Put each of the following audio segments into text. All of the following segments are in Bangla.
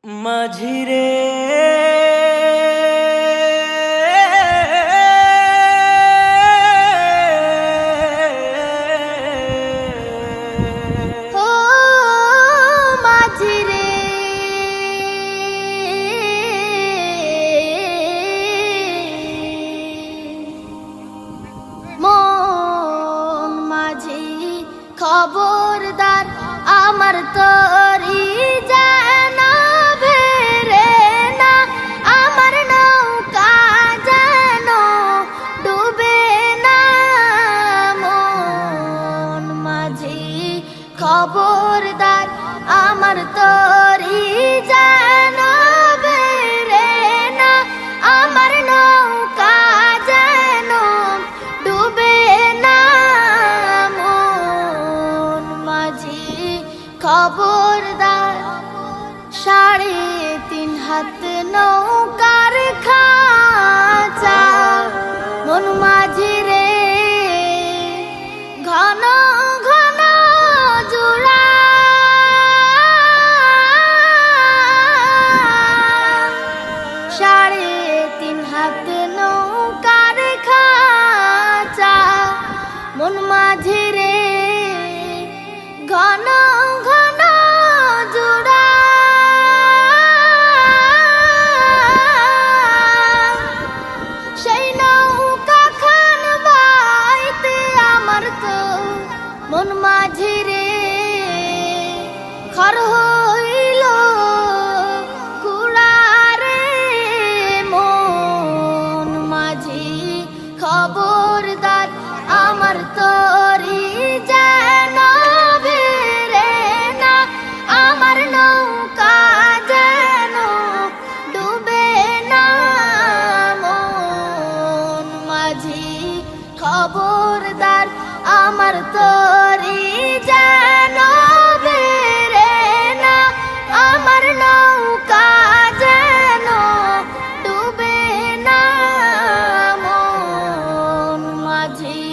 মাঝিরে ও মাঝিরে মন মাঝি খবরদার আমার তরি যেন ভেরে না, আমার নৌকা যেন ডুবে না। মন মাঝি খবরদার আমার তরি যেন ভেরে না, আমার নৌকা যেন ডুবে না। মন মাঝি খবরদার 3.5 হাত নৌকার খাঁচা। মন মাঝি রে ঘন ঘন জোড়া, 3.5 হাত নৌকার খাঁচা। মন মাঝি রে ঘন ঘন জোড়া, সেই নৌকা খান বাইতে আমার তো মন মাঝি রে খর হইল কুড়ারে। মন মাঝি খবরদার আমার তরি যেন ভেরে না, আমার নৌকা যেন ডুবে না। মন মাঝি খবরদার আমার তরি যেন ভেরে না, আমার নৌকা যেন ডুবে না। মন মাঝি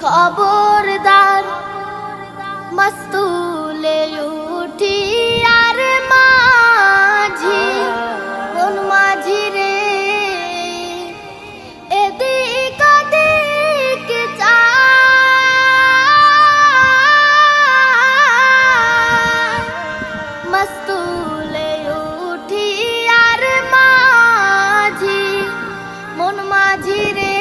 খবরদার মস্তুলে উঠি আর মাঝি। মন মাঝি রে এদিক ওদিক চায়, মস্তুলে উঠি আর মাঝি। মন মাঝি রে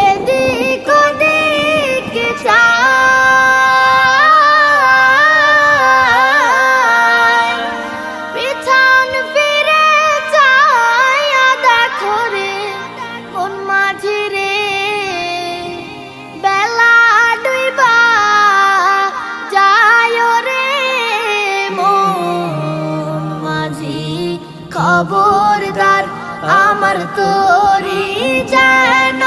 এদিক ওদিক চায়, পিছন ফিরে চায়া দেখো রে। মন মাঝি রে বেলা ডুইবা যায় রে। মন মাঝি খবরদার আমার তরি যেন